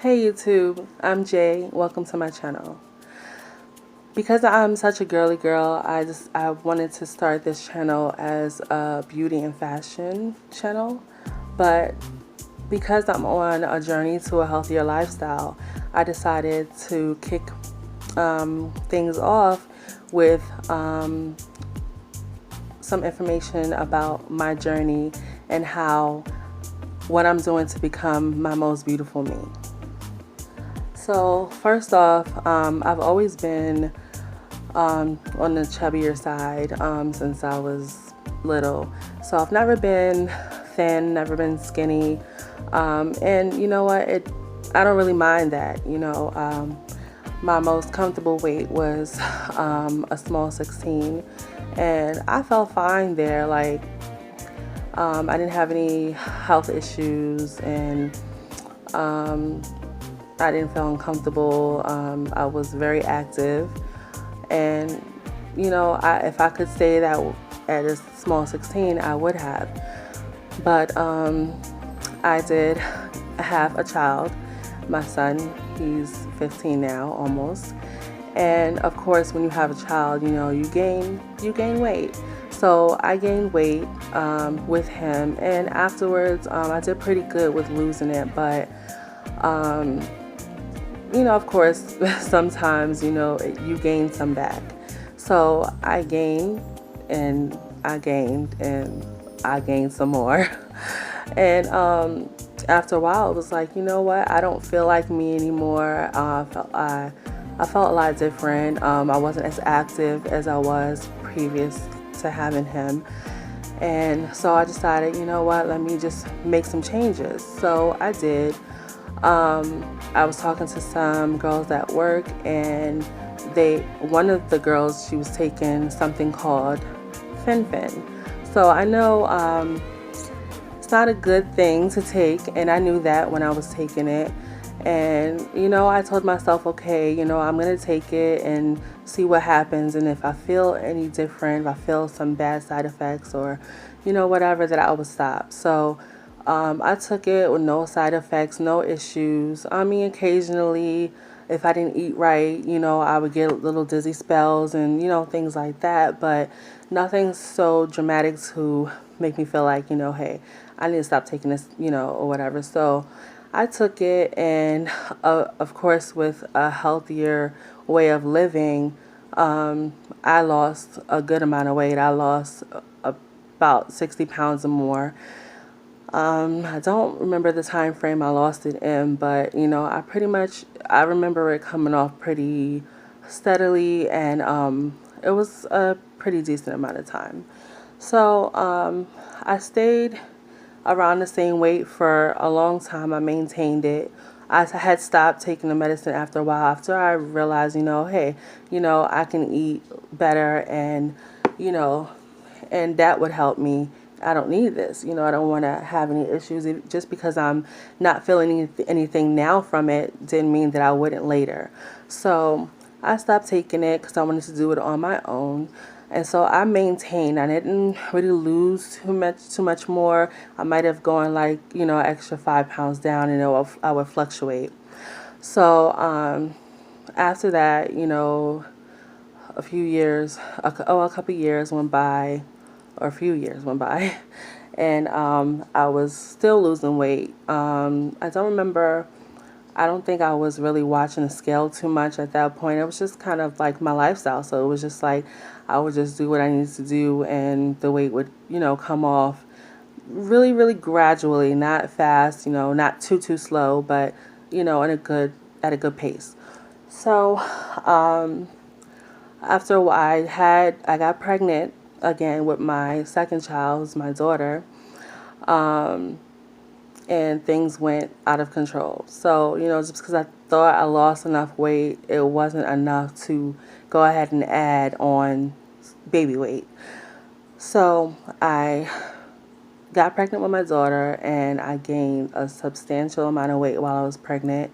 Hey YouTube, I'm Jay. Welcome to my channel. Because I'm such a girly girl, I wanted to start this channel as a beauty and fashion channel, but because I'm on a journey to a healthier lifestyle, I decided to kick things off with some information about my journey and how what I'm doing to become my most beautiful me. So first off, I've always been on the chubbier side since I was little. So I've never been thin, never been skinny, and you know what? I don't really mind that. My most comfortable weight was a small 16, and I felt fine there. Like I didn't have any health issues, and I didn't feel uncomfortable. I was very active, and if I could say that at a small 16, I would have. But I did have a child, my son. He's 15 now, almost. And of course, when you have a child, you gain weight. So I gained weight with him, and afterwards, I did pretty good with losing it, but. Of course, sometimes, you gain some back. So I gained and I gained and I gained some more. And after a while, it was like, you know what? I don't feel like me anymore. I felt a lot different. I wasn't as active as I was previous to having him. And so I decided, you know what? Let me just make some changes. So I did. I was talking to some girls at work, and one of the girls, she was taking something called Fin. So I know it's not a good thing to take, and I knew that when I was taking it. And I told myself, okay, I'm gonna take it and see what happens, and if I feel any different, if I feel some bad side effects or whatever, that I would stop. So I took it with no side effects, no issues. I mean, occasionally, if I didn't eat right, I would get little dizzy spells and, things like that. But nothing so dramatic to make me feel like, hey, I need to stop taking this, or whatever. So I took it, and of course, with a healthier way of living, I lost a good amount of weight. I lost about 60 pounds or more. I don't remember the time frame I lost it in, but I remember it coming off pretty steadily, and it was a pretty decent amount of time. So I stayed around the same weight for a long time. I maintained it. I had stopped taking the medicine after a while, after I realized, hey, I can eat better, and you know, and that would help me. I don't need this. I don't want to have any issues. Just because I'm not feeling anything now from it didn't mean that I wouldn't later. So I stopped taking it because I wanted to do it on my own. And so I maintained. I didn't really lose too much more. I might have gone like, extra 5 pounds down, and I would fluctuate. So after that, a few years, a couple years went by, or a few years went by, and I was still losing weight. I don't remember. I don't think I was really watching the scale too much at that point. It was just kind of like my lifestyle. So it was just like I would just do what I needed to do, and the weight would, come off really, really gradually, not fast, not too slow, but at a good pace. So after a while, I got pregnant again with my second child, who's my daughter, and things went out of control. So, just because I thought I lost enough weight, it wasn't enough to go ahead and add on baby weight. So I got pregnant with my daughter, and I gained a substantial amount of weight while I was pregnant.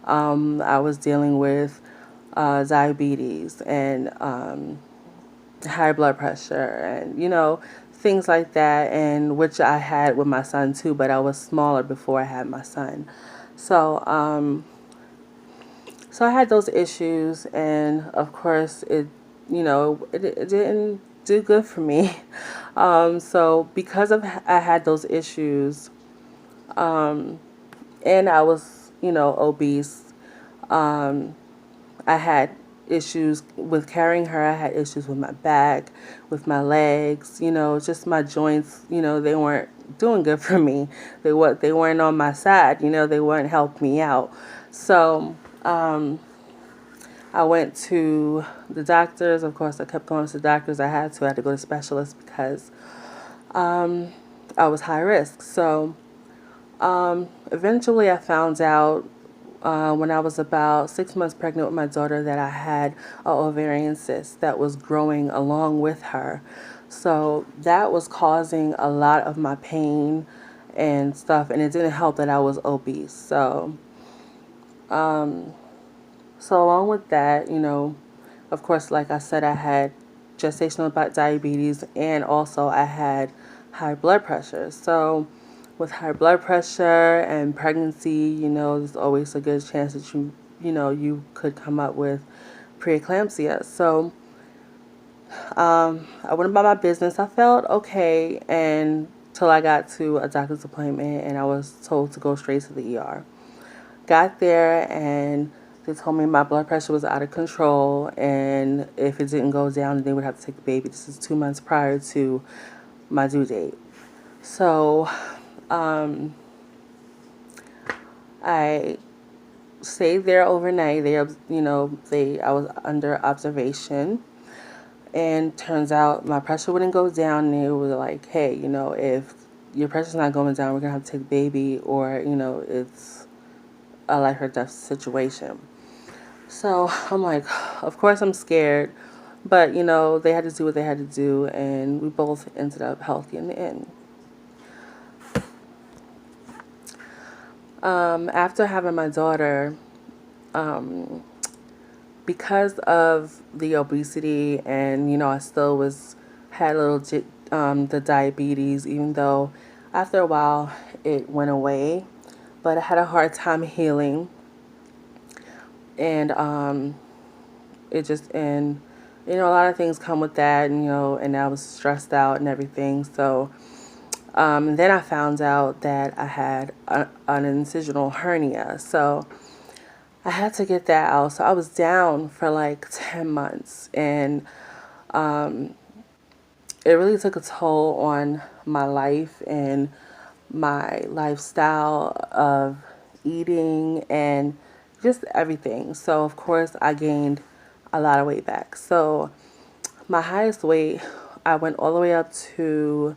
I was dealing with diabetes and high blood pressure, and things like that, and which I had with my son too, but I was smaller before I had my son. So, so I had those issues, and of course, it didn't do good for me. So because of I had those issues, and I was, obese. I had issues with carrying her. I had issues with my back, with my legs, just my joints, they weren't doing good for me. They weren't on my side, they weren't helping me out. So, I went to the doctors. Of course, I kept going to the doctors. I had to go to specialists because I was high risk. So, eventually I found out when I was about 6 months pregnant with my daughter that I had an ovarian cyst that was growing along with her. So that was causing a lot of my pain and stuff, and it didn't help that I was obese. So along with that, of course, like I said, I had gestational diabetes, and also I had high blood pressure. So with high blood pressure and pregnancy, there's always a good chance that you could come up with preeclampsia. So I went about my business. I felt okay until I got to a doctor's appointment, and I was told to go straight to the ER. Got there, and they told me my blood pressure was out of control, and if it didn't go down, they would have to take the baby. This is 2 months prior to my due date. So I stayed there overnight. I was under observation, and turns out my pressure wouldn't go down. And they were like, "Hey, if your pressure's not going down, we're gonna have to take the baby, or it's a life or death situation." So I'm like, of course I'm scared, but they had to do what they had to do, and we both ended up healthy in the end. After having my daughter, because of the obesity, and I still had a little the diabetes, even though after a while it went away, but I had a hard time healing, and it just and a lot of things come with that, and I was stressed out and everything. So then I found out that I had an incisional hernia. So I had to get that out. So I was down for like 10 months, and it really took a toll on my life and my lifestyle of eating and just everything. So, of course, I gained a lot of weight back. So, my highest weight, I went all the way up to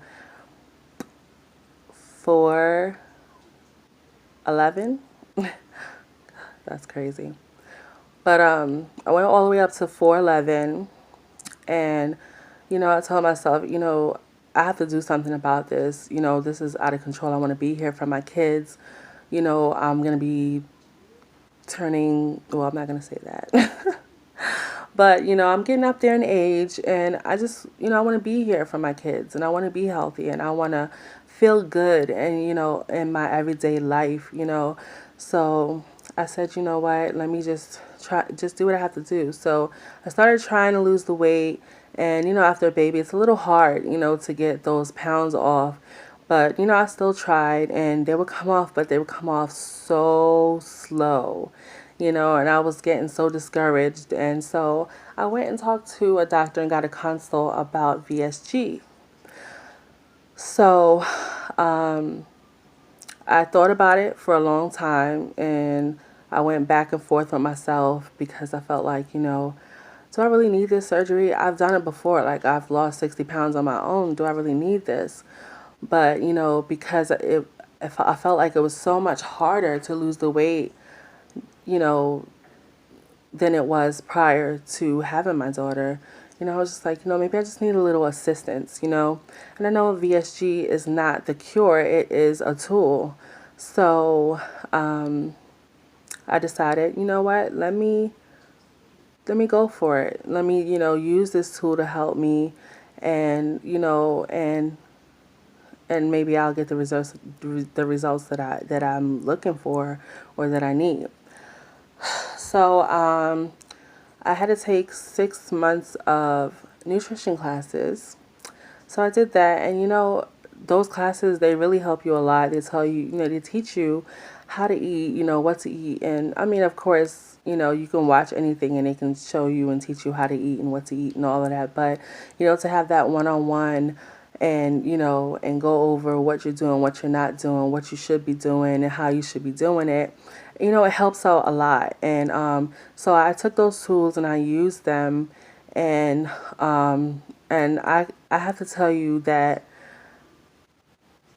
411. That's crazy. But I went all the way up to 411, and I told myself, I have to do something about this. This is out of control. I want to be here for my kids. I'm going to be turning, well, I'm not going to say that. But, I'm getting up there in age, and I just, I want to be here for my kids, and I want to be healthy, and I want to feel good, and, in my everyday life, So I said, you know what, let me just do what I have to do. So I started trying to lose the weight, and, after a baby, it's a little hard, to get those pounds off. But, I still tried, and they would come off, but they would come off so slow, and I was getting so discouraged. And so I went and talked to a doctor and got a consult about VSG. So I thought about it for a long time, and I went back and forth with myself because I felt like, do I really need this surgery? I've done it before. Like, I've lost 60 pounds on my own. Do I really need this? But, because if I felt like it was so much harder to lose the weight, you know, than it was prior to having my daughter, I was just like, maybe I just need a little assistance, And I know VSG is not the cure, it is a tool. So I decided, you know what, let me go for it. Let me, use this tool to help me, and, and maybe I'll get the results that I'm looking for or that I need. So I had to take 6 months of nutrition classes. So I did that, and those classes, they really help you a lot. They tell you, they teach you how to eat, what to eat. And I mean, of course, you can watch anything and they can show you and teach you how to eat and what to eat and all of that. But, to have that one-on-one and, and go over what you're doing, what you're not doing, what you should be doing and how you should be doing it, it helps out a lot. And so I took those tools and I used them, and I have to tell you that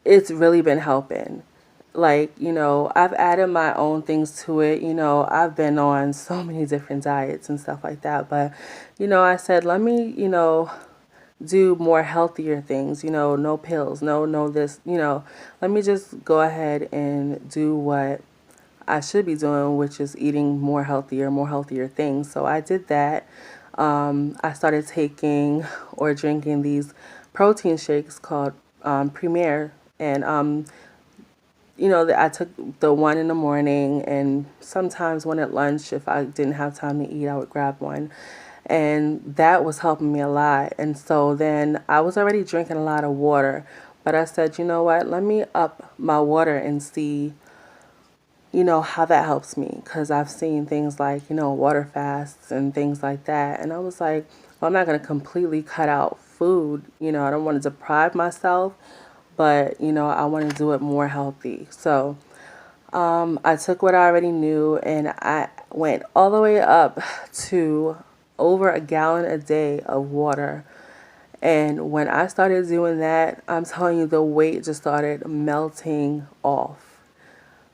it's really been helping. Like, I've added my own things to it. I've been on so many different diets and stuff like that. But, I said, let me, do more healthier things, no pills, no this, let me just go ahead and do what I should be doing, which is eating more healthier things. So I did that. I started taking or drinking these protein shakes called Premier, and I took the one in the morning, and sometimes one at lunch. If I didn't have time to eat, I would grab one, and that was helping me a lot. And so then I was already drinking a lot of water, but I said, you know what? Let me up my water and see how that helps me, because I've seen things like, water fasts and things like that. And I was like, well, I'm not going to completely cut out food. I don't want to deprive myself, but, I want to do it more healthy. So I took what I already knew and I went all the way up to over a gallon a day of water. And when I started doing that, I'm telling you, the weight just started melting off.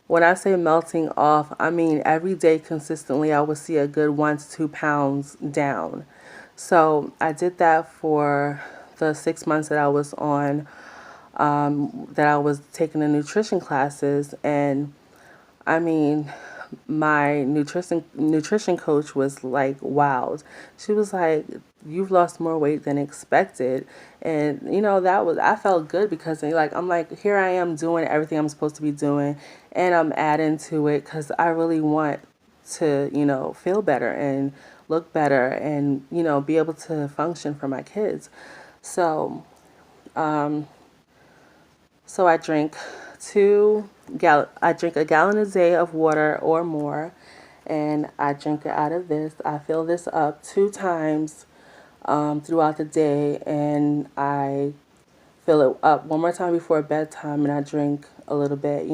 When I say melting off, I mean every day consistently I would see a good 1 to 2 pounds down. So I did that for the 6 months that I was on, that I was taking the nutrition classes. And I mean, my nutrition coach was like wowed. She was like, "You've lost more weight than expected," and that was, I felt good, because I'm like, here I am doing everything I'm supposed to be doing, and I'm adding to it because I really want to feel better and look better and be able to function for my kids. So so I drink a gallon a day of water or more, and I drink it out of this. I fill this up 2 times throughout the day, and I fill it up one more time before bedtime, and I drink a little bit.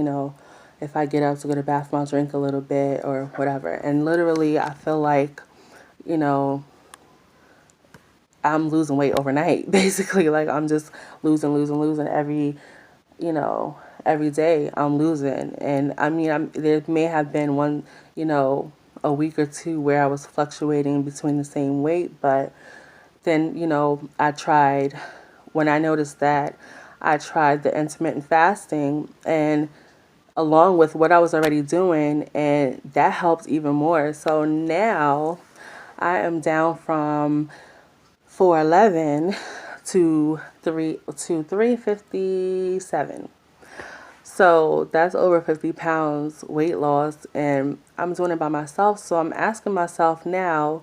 If I get up to go to the bathroom, I'll drink a little bit or whatever. And literally, I feel like, you know, I'm losing weight overnight. Basically, like I'm just losing you know, every day I'm losing. And I mean, there may have been a week or two where I was fluctuating between the same weight, but then, when I noticed that, I tried the intermittent fasting and along with what I was already doing, and that helped even more. So now I am down from 411 to 357. So that's over 50 pounds weight loss, and I'm doing it by myself. So I'm asking myself now,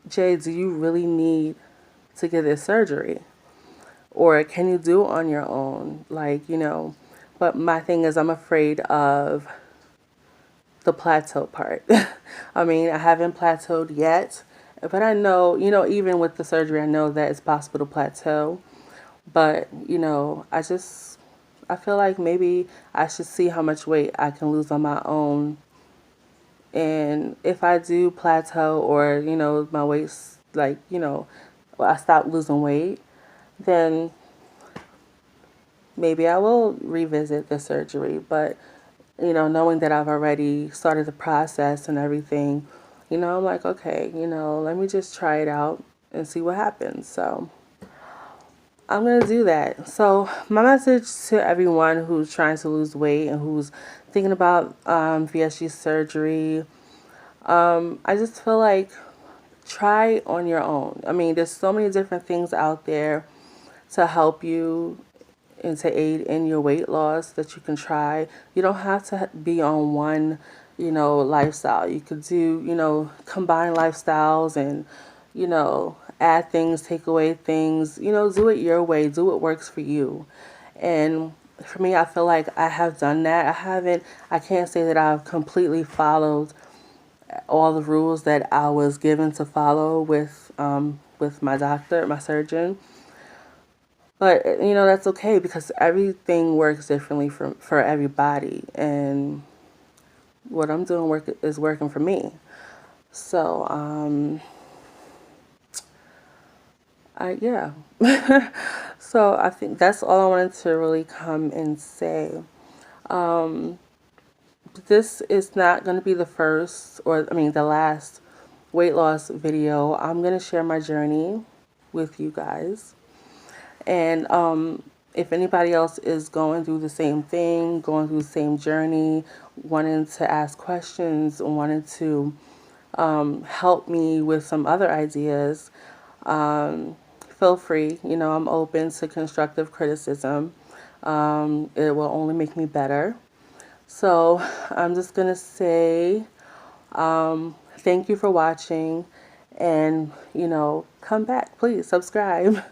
Jay, do you really need to get this surgery? Or can you do it on your own? But my thing is, I'm afraid of the plateau part. I mean, I haven't plateaued yet, but I know, even with the surgery, I know that it's possible to plateau. But, I feel like maybe I should see how much weight I can lose on my own. And if I do plateau, or, my weight's I stop losing weight, then maybe I will revisit the surgery. But, knowing that I've already started the process and everything, I'm like, okay, let me just try it out and see what happens. So I'm going to do that. So my message to everyone who's trying to lose weight and who's thinking about VSG surgery, I just feel like try on your own. I mean, there's so many different things out there to help you and to aid in your weight loss that you can try. You don't have to be on one, lifestyle. You could do, combine lifestyles and, add things, take away things, do it your way, do what works for you. And for me, I feel like I have done that. I can't say that I've completely followed all the rules that I was given to follow with my doctor, my surgeon. But that's okay because everything works differently for everybody, and what I'm doing is working for me. So I yeah. So I think that's all I wanted to really come and say. Um, this is not going to be the first, or I mean, the last weight loss video. I'm going to share my journey with you guys. And if anybody else is going through the same thing, going through the same journey, wanting to ask questions, wanting to help me with some other ideas, feel free. I'm open to constructive criticism. It will only make me better. So I'm just going to say thank you for watching, and, come back. Please subscribe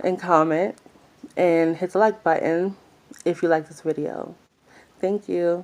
and comment and hit the like button if you like this video. Thank you.